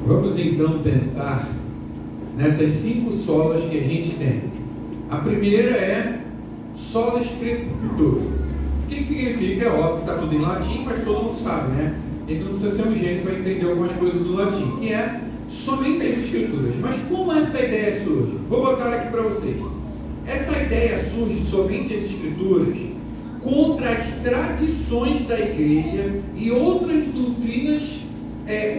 Vamos então pensar nessas 5 solas que a gente tem. A primeira é sola escritura. O que significa? É óbvio que está tudo em latim, mas todo mundo sabe, né? Então não precisa ser um gênio para entender algumas coisas do latim, que é somente as escrituras. Mas como essa ideia surge? Vou botar aqui para vocês. Essa ideia surge somente as escrituras contra as tradições da igreja e outras doutrinas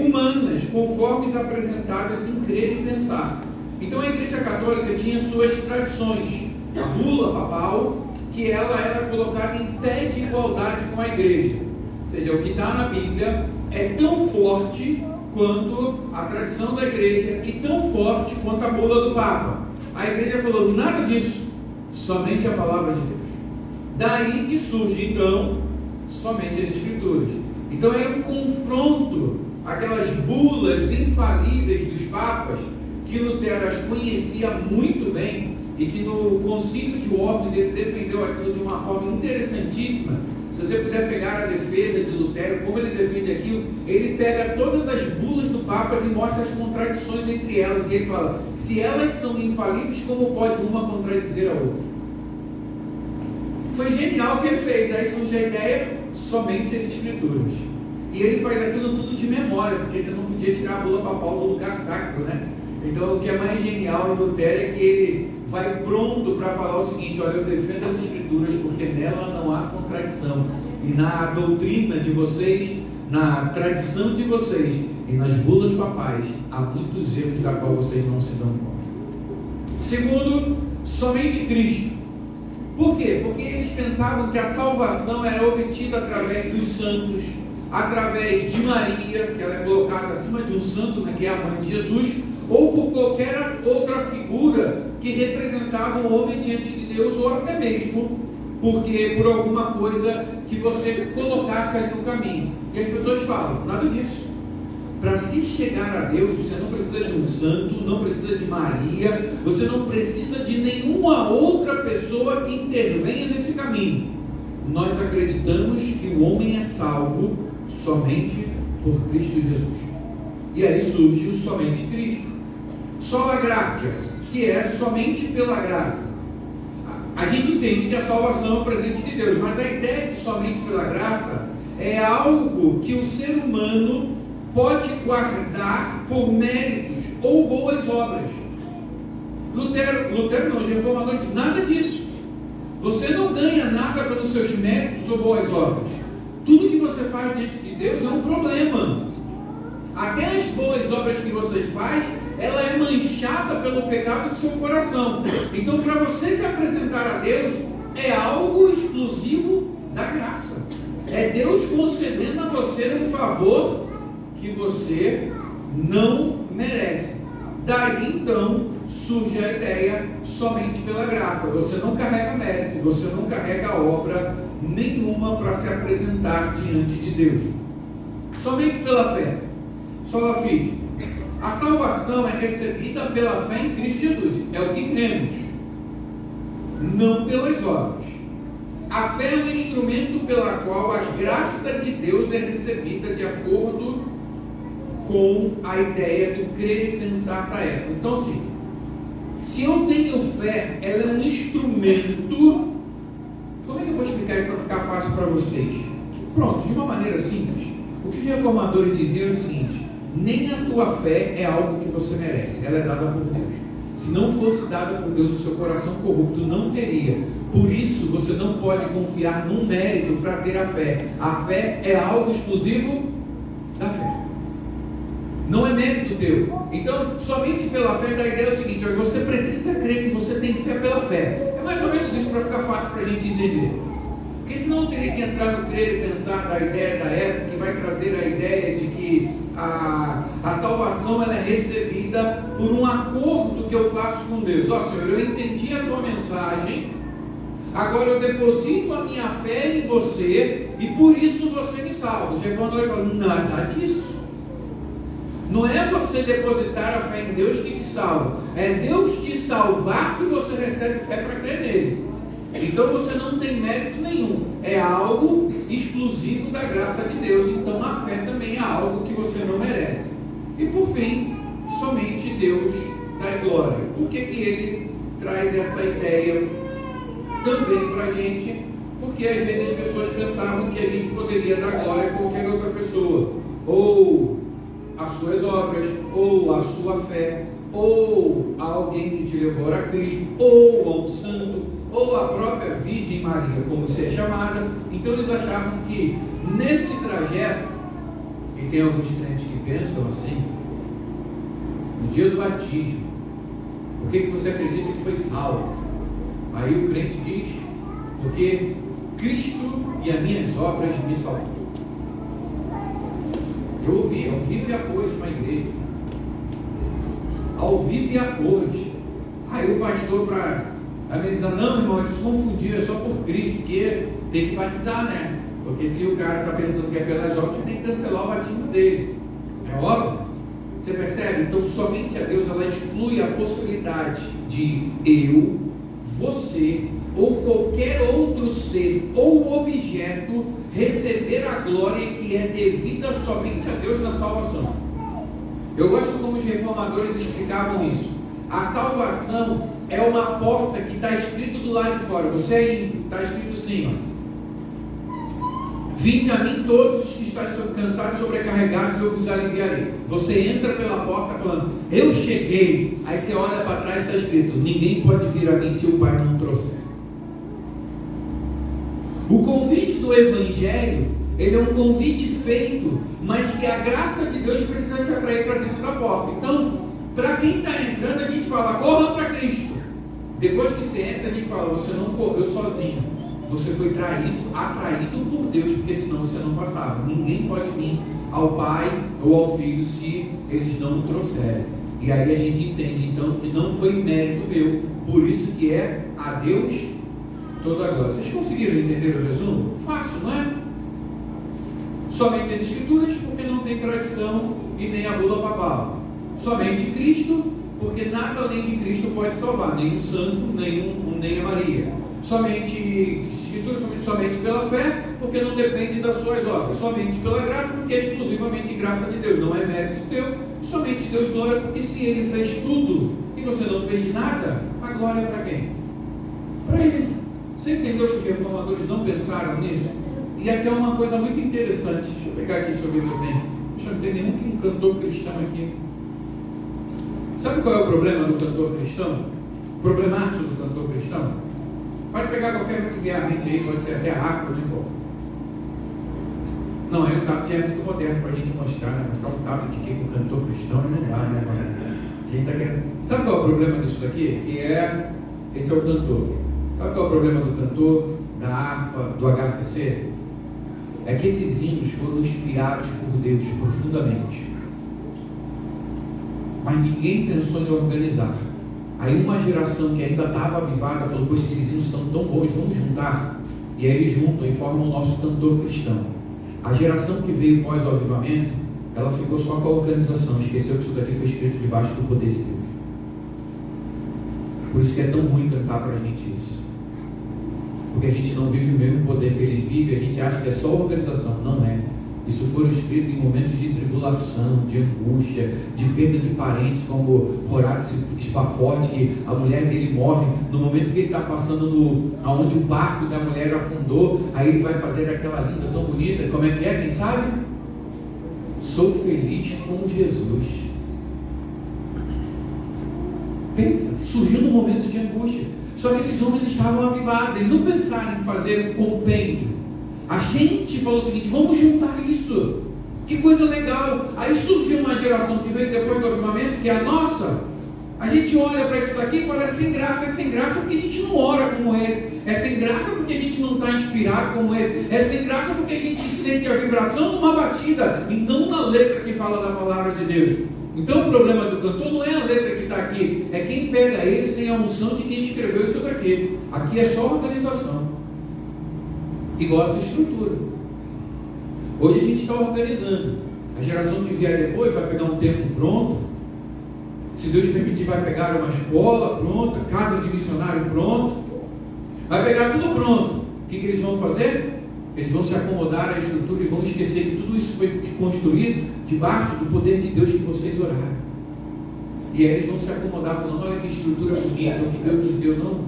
humanas, conforme apresentadas em crer e pensar. Então a igreja católica tinha suas tradições, a bula papal, que ela era colocada em pé de igualdade com a igreja. Ou seja, o que está na Bíblia é tão forte quanto a tradição da igreja e tão forte quanto a bula do Papa. A igreja falou, nada disso, somente a palavra de Deus. Daí que surge então somente as escrituras. Então era um confronto àquelas bulas infalíveis dos papas, que Lutero as conhecia muito bem e que no concílio de Worms ele defendeu aquilo de uma forma interessantíssima. Se você puder pegar a defesa de Lutero, como ele defende aquilo, ele pega todas as bulas do Papa e mostra as contradições entre elas, e ele fala, se elas são infalíveis, como pode uma contradizer a outra? Foi genial o que ele fez. Aí surge a ideia, somente as escrituras. E ele faz aquilo tudo de memória, porque você não podia tirar a bula papal do lugar sacro, né? Então o que é mais genial em Lutero é que ele vai pronto para falar o seguinte, olha, eu defendo as escrituras porque nela não há contradição. E na doutrina de vocês, na tradição de vocês e nas bulas papais, há muitos erros da qual vocês não se dão conta. Segundo, somente Cristo. Por quê? Porque eles pensavam que a salvação era obtida através dos santos, através de Maria, que ela é colocada acima de um santo, né, que é a mãe de Jesus, ou por qualquer outra figura que representava o homem diante de Deus, ou até mesmo porque por alguma coisa que você colocasse ali no caminho. E as pessoas falam, nada disso. Para se chegar a Deus, você não precisa de um santo, não precisa de Maria, você não precisa de nenhuma outra pessoa que intervenha nesse caminho. Nós acreditamos que o homem é salvo somente por Cristo Jesus. E aí surge o somente Cristo. Sola gratia, que é somente pela graça. A gente entende que a salvação é o presente de Deus, mas a ideia de somente pela graça é algo que o ser humano pode guardar por méritos ou boas obras. Lutero não, os reformadores, nada disso. Você não ganha nada pelos seus méritos ou boas obras. Tudo que você faz diante de Deus é um problema. Até as boas obras que você faz, ela é manchada pelo pecado do seu coração. Então, para você se apresentar a Deus, é algo exclusivo da graça. É Deus concedendo a você um favor que você não merece. Daí então surge a ideia somente pela graça. Você não carrega mérito, você não carrega obra nenhuma para se apresentar diante de Deus. Somente pela fé. Sola fide. A salvação é recebida pela fé em Cristo Jesus. É o que cremos, não pelas obras. A fé é um instrumento pela qual a graça de Deus é recebida de acordo com a ideia do crer e pensar da época. Então, assim, se eu tenho fé, ela é um instrumento. Como é que eu vou explicar isso para ficar fácil para vocês? Pronto, de uma maneira simples. O que os reformadores diziam é o seguinte: nem a tua fé é algo que você merece, ela é dada por Deus. Se não fosse dada por Deus, o seu coração corrupto não teria. Por isso, você não pode confiar num mérito para ter a fé. A fé é algo exclusivo da fé. Não é mérito teu. Então, somente pela fé, a ideia é o seguinte: olha, você precisa crer que você tem fé pela fé. É mais ou menos isso para ficar fácil para a gente entender. Porque senão eu teria que entrar no crer e pensar da ideia da época, que vai trazer a ideia de que a salvação ela é recebida por um acordo que eu faço com Deus. Ó Senhor, eu entendi a tua mensagem, agora eu deposito a minha fé em você e por isso você me salva. Chegou a noite e falou, nada disso. Não é você depositar a fé em Deus que te salva, é Deus te salvar que você recebe fé para crer nele. Então você não tem mérito nenhum, é algo exclusivo da graça de Deus. Então a fé também é algo que você não merece. E por fim, somente Deus dá glória. Por que Ele traz essa ideia também para a gente? Porque às vezes as pessoas pensavam que a gente poderia dar glória a qualquer outra pessoa, ou às suas obras, ou à sua fé, ou a alguém que te levou a Cristo, ou a um santo, ou a própria Virgem Maria, como se é chamada. Então eles achavam que nesse trajeto, e tem alguns crentes que pensam assim, no dia do batismo, por que você acredita que foi salvo? Aí o crente diz, porque Cristo e as minhas obras me salvou. Eu ouvi, ao vivo e a cores de uma igreja. Ao vivo e a cores. Aí o pastor, para amenizar, não, irmão, eles confundiram, é só por Cristo, porque tem que batizar, né? Porque se o cara está pensando que é pelas obras, tem que cancelar o batismo dele. É óbvio. Você percebe? Então, somente a Deus, ela exclui a possibilidade de eu, você, ou qualquer outro ser ou objeto receber a glória que é devida somente a Deus na salvação. Eu gosto como os reformadores explicavam isso. A salvação é uma porta que está escrito do lado de fora. Você é ímpio, está escrito assim, ó. Vinde a mim todos que estáis cansados e sobrecarregados, eu vos aliviarei. Você entra pela porta falando, eu cheguei. Aí você olha para trás e está escrito, ninguém pode vir a mim se o Pai não trouxer. O convite do Evangelho, ele é um convite feito, mas que a graça de Deus precisa te atrair para dentro da porta. Então, para quem está entrando, a gente fala, corra para Cristo. Depois que você entra, a gente fala, você não correu sozinho. Você foi atraído por Deus, porque senão você não passava. Ninguém pode vir ao Pai ou ao Filho se eles não o trouxerem. E aí a gente entende então que não foi mérito meu, por isso que é a Deus toda a glória. Vocês conseguiram entender o resumo? Fácil, não é? Somente as Escrituras, porque não tem tradição e nem a bula papal. Somente Cristo, porque nada além de Cristo pode salvar, nem o santo, nem a Maria. Somente somente pela fé, porque não depende das suas obras. Somente pela graça, porque é exclusivamente graça de Deus, não é mérito teu. Somente Deus glória, porque se Ele fez tudo e você não fez nada, a glória é para quem? Para Ele. Você entendeu que os reformadores não pensaram nisso? E aqui é uma coisa muito interessante. Deixa eu pegar aqui, deixa eu ver se eu tenho. Deixa eu não ter nenhum cantor cristão aqui. Sabe qual é o problema do cantor cristão? O problemático do cantor cristão? Pode pegar qualquer um que vier à mente aí, pode ser até a harpa de pó. Não, aí o tablet é muito moderno para a gente mostrar, né? Mostrar um tablet aqui com o cantor cristão não dá, né, mano? A gente tá querendo... Sabe qual é o problema disso daqui? Esse é o cantor. Sabe qual é o problema do cantor, da harpa, do HCC? É que esses hinos foram inspirados por Deus profundamente. Mas ninguém pensou em organizar. Aí uma geração que ainda estava avivada falou, pois esses hinos são tão bons, vamos juntar. E aí eles juntam e formam o nosso cantor cristão. A geração que veio pós o avivamento, ela ficou só com a organização, esqueceu que isso daqui foi escrito debaixo do poder de Deus. Por isso que é tão ruim cantar para a gente isso. Porque a gente não vive o mesmo poder que eles vivem, a gente acha que é só organização. Não é. Isso foi escrito em momentos de tribulação, de angústia, de perda de parentes, como Horácio Spafford, que a mulher dele morre, no momento que ele está passando aonde o barco da mulher afundou, aí ele vai fazer aquela linda tão bonita, como é que é, quem sabe? Sou feliz com Jesus. Pensa, surgiu num momento de angústia, só que esses homens estavam avivados, eles não pensaram em fazer um compêndio. A gente falou o seguinte, vamos juntar isso, que coisa legal. Aí surgiu uma geração que veio depois do avivamento, que é a nossa. A gente olha para isso daqui e fala, é sem graça porque a gente não ora como eles, é sem graça porque a gente não está inspirado como eles, é sem graça porque a gente sente a vibração numa batida e não na letra que fala da palavra de Deus. Então o problema do cantor não é a letra que está aqui, é quem pega ele sem a unção de quem escreveu isso daqui. Aqui é só organização. E gosta de estrutura. Hoje a gente está organizando. A geração que vier depois vai pegar um templo pronto. Se Deus permitir, vai pegar uma escola pronta, casa de missionário pronto. Vai pegar tudo pronto. O que eles vão fazer? Eles vão se acomodar à estrutura e vão esquecer que tudo isso foi construído debaixo do poder de Deus que vocês oraram. E aí eles vão se acomodar falando, olha que estrutura bonita, o que Deus nos deu. Não,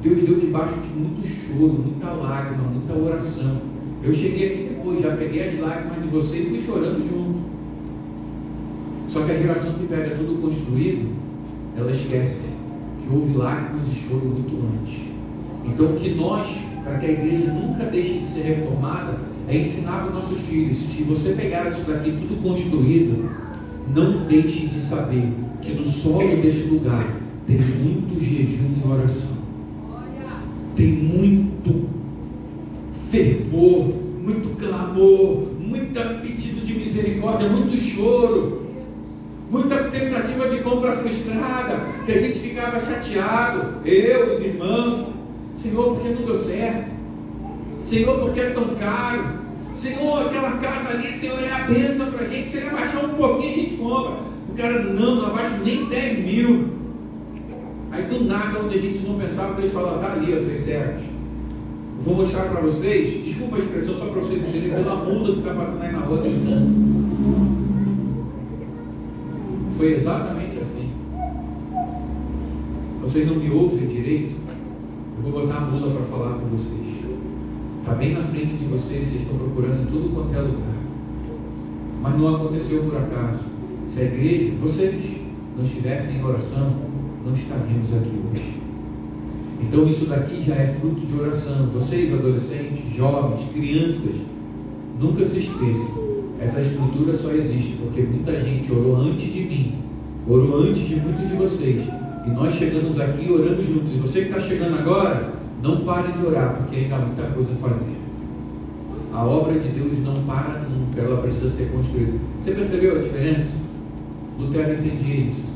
Deus deu debaixo de muito choro, muita lágrima, muita oração. Eu cheguei aqui depois, já peguei as lágrimas de vocês e fui chorando junto. Só que a geração que pega tudo construído, ela esquece que houve lágrimas e choro muito antes. Então o que nós, para que a igreja nunca deixe de ser reformada, é ensinar para os nossos filhos, se você pegar isso daqui tudo construído, não deixe de saber que no solo deste lugar tem muito jejum e oração. Tem muito fervor, muito clamor, muito pedido de misericórdia, muito choro, muita tentativa de compra frustrada, que a gente ficava chateado, eu, os irmãos, Senhor, por que não deu certo? Senhor, por que é tão caro? Senhor, aquela casa ali, Senhor, é a bênção para a gente, se ele abaixar um pouquinho a gente compra. O cara, não abaixa nem 10 mil. Aí do nada, onde a gente não pensava, Deus falou, está ali, vocês servos. Vou mostrar para vocês, desculpa a expressão, só para vocês entenderem, pela mula que está passando aí na rua. Foi exatamente assim. Vocês não me ouvem direito? Eu vou botar a mula para falar com vocês. Está bem na frente de vocês, vocês estão procurando em tudo quanto é lugar. Mas não aconteceu por acaso. Se a igreja, vocês não estivessem em oração, não estaríamos aqui hoje. Então isso daqui já é fruto de oração. Vocês, adolescentes, jovens, crianças, nunca se esqueçam. Essa estrutura só existe porque muita gente orou antes de mim, orou antes de muitos de vocês. E nós chegamos aqui e oramos juntos. E você que está chegando agora, não pare de orar, porque ainda há muita coisa a fazer. A obra de Deus não para nunca, ela precisa ser construída. Você percebeu a diferença? Lutero entendia isso.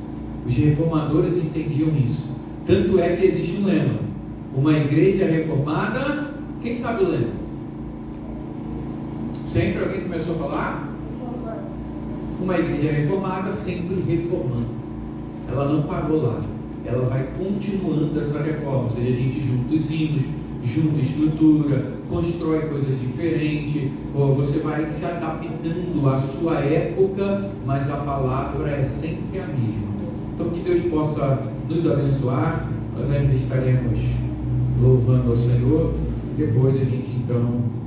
Os reformadores entendiam isso. Tanto é que existe um lema: uma igreja reformada. Quem sabe o lema? Sempre alguém começou a falar? Uma igreja reformada sempre reformando. Ela não parou lá. Ela vai continuando essa reforma. Ou seja, a gente junta os hinos, junta estrutura, constrói coisas diferentes. Ou você vai se adaptando à sua época, mas a palavra é sempre a mesma. Então que Deus possa nos abençoar. Nós ainda estaremos louvando ao Senhor. Depois a gente então